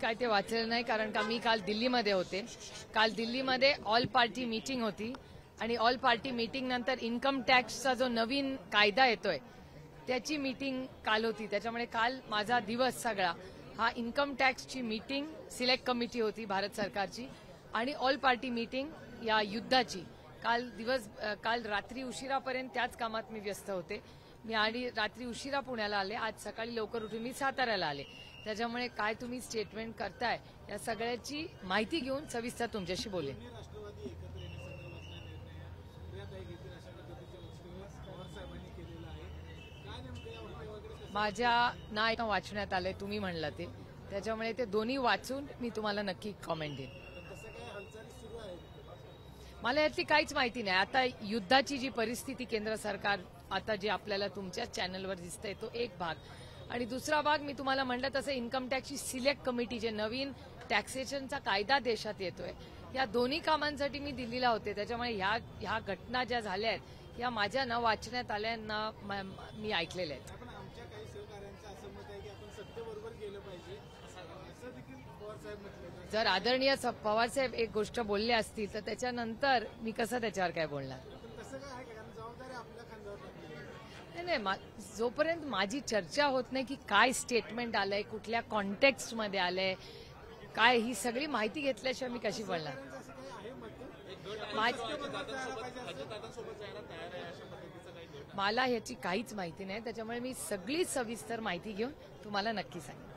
काय ते वाचलेलं नाही, कारण का मी काल दिल्लीमध्ये होते. काल दिल्लीमध्ये ऑल पार्टी मीटिंग होती आणि ऑल पार्टी मीटिंग नंतर इन्कम टॅक्सचा जो नवीन कायदा येतोय त्याची मीटिंग काल होती. त्याच्यामुळे काल माझा दिवस सगळा हा इन्कम टॅक्सची मीटिंग, सिलेक्ट कमिटी होती भारत सरकारची, आणि ऑल पार्टी मीटिंग या युद्धाची. काल रात्री उशिरापर्यंत त्याच कामात मी व्यस्त होते. मी आणि रात्री उशिरा पुण्याला आले, आज सकाळी लवकर उठून मी साताऱ्याला आले. त्याच्यामुळे काय तुम्ही स्टेटमेंट करताय या सगळ्याची माहिती घेऊन सविस्तर तुमच्याशी बोलेन. माझ्या ना वाचण्यात आलंय, तुम्ही म्हणलं ते, त्याच्यामुळे ते दोन्ही वाचून मी तुम्हाला नक्की कॉमेंट देईन. मला यातली काहीच माहिती नाही. आता युद्धाची जी परिस्थिती केंद्र सरकार आता जे आपल्याला तुमच्या चॅनलवर दिसतंय तो एक भाग, आणि दुसरा भाग मी तुम्हाला म्हणलं तसं इन्कम टॅक्सची सिलेक्ट कमिटी, जे नवीन टॅक्सेशनचा कायदा देशात येतोय, या दोन्ही कामांसाठी मी दिल्लीला होते. त्याच्यामुळे ह्या घटना ज्या झाल्या आहेत या माझ्या न वाचण्यात आल्या, न मी ऐकलेल्या आहेत. जर आदरणीय पवारसाहेब एक गोष्ट बोलले असतील तर त्याच्यानंतर मी कसं त्याच्यावर काय बोलणार. नाही, जोपर्यंत माझी चर्चा होत नाही की काय स्टेटमेंट आलंय, कुठल्या कॉन्टेक्स्टमध्ये आलंय, काय, ही सगळी माहिती घेतल्याशिवाय मी कशी बोलणार. मला ह्याची काहीच माहिती नाही, त्याच्यामुळे मी सगळी सविस्तर माहिती घेऊन तुम्हाला नक्की सांगेन.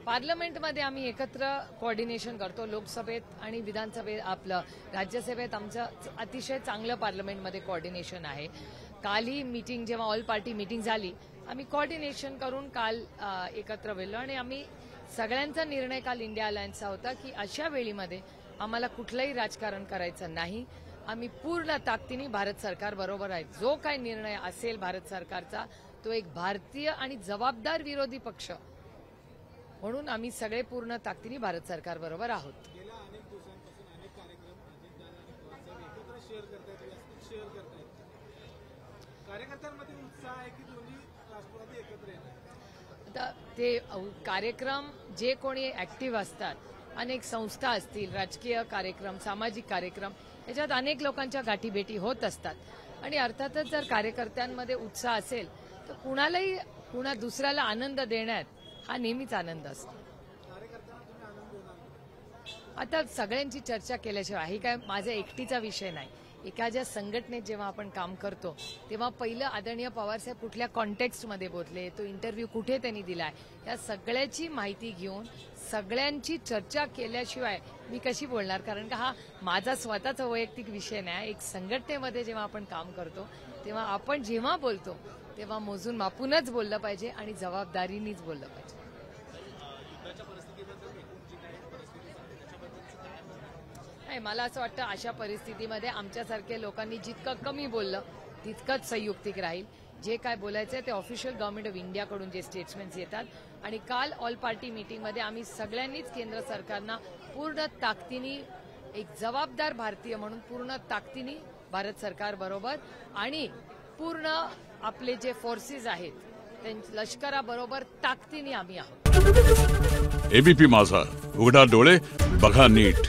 पार्लमेंटमध्ये आम्ही एकत्र कोऑर्डिनेशन करतो. लोकसभेत आणि विधानसभेत, आपलं राज्यसभेत आमचं अतिशय चांगलं पार्लमेंटमध्ये कोऑर्डिनेशन आहे. काल ही मीटिंग, जेव्हा ऑल पार्टी मीटिंग झाली, आम्ही कोऑर्डिनेशन करून काल एकत्र बोललो आणि आम्ही सगळ्यांचा निर्णय काल इंडिया अलायन्सचा होता की अशा वेळीमध्ये आम्हाला कुठलंही राजकारण करायचं नाही. आम्ही पूर्ण ताकदीने भारत सरकार बरोबर आहे. जो काही निर्णय असेल भारत सरकारचा तो एक भारतीय आणि जबाबदार विरोधी पक्ष म्हणून आम्ही सगळे पूर्ण ताकदीने भारत सरकार बरोबर आहोत. आता ते कार्यक्रम जे कोणी ऍक्टिव्ह असतात, अनेक संस्था असतील, राजकीय कार्यक्रम, सामाजिक कार्यक्रम, याच्यात अनेक लोकांच्या गाठीभेटी होत असतात. आणि अर्थातच जर कार्यकर्त्यांमध्ये उत्साह असेल तर कुणा दुसऱ्याला आनंद देण्यात हा नेहमीच आनंद असतो. आता सगळ्यांची चर्चा केल्याशिवाय, ही काय माझा एकटीचा विषय नाही. एखाद्या संघटनेत जेव्हा आपण काम करतो तेव्हा पहिलं आदरणीय पवारसाहेब कुठल्या कॉन्टेक्स्टमध्ये बोलले, तो इंटरव्ह्यू कुठे त्यांनी दिलाय, या सगळ्याची माहिती घेऊन सगळ्यांची चर्चा केल्याशिवाय मी कशी बोलणार. कारण का हा माझा स्वतःचा वैयक्तिक विषय नाही. एक संघटनेमध्ये जेव्हा आपण काम करतो तेव्हा आपण जेव्हा बोलतो तेव्हा मोजून मापूनच बोललं पाहिजे आणि जबाबदारीनेच बोललं पाहिजे. नाही, मला असं वाटतं अशा परिस्थितीमध्ये आमच्यासारख्या लोकांनी जितकं कमी बोललं तितकंच संयुक्तिक राहील. जे काय बोलायचं ते ऑफिशियल गव्हर्नमेंट ऑफ इंडियाकडून जे स्टेटमेंट्स येतात, आणि काल ऑल पार्टी मीटिंगमध्ये आम्ही सगळ्यांनीच केंद्र सरकारना पूर्ण ताकदीने, एक जबाबदार भारतीय म्हणून पूर्ण ताकदीने भारत सरकार बरोबर आणि पूर्ण आपले जे फोर्सेस आहेत त्यांच्या लष्कराबरोबर ताकदीने आम्ही आहोत. एबीपी माझा, उघडा डोळे बघा नीट.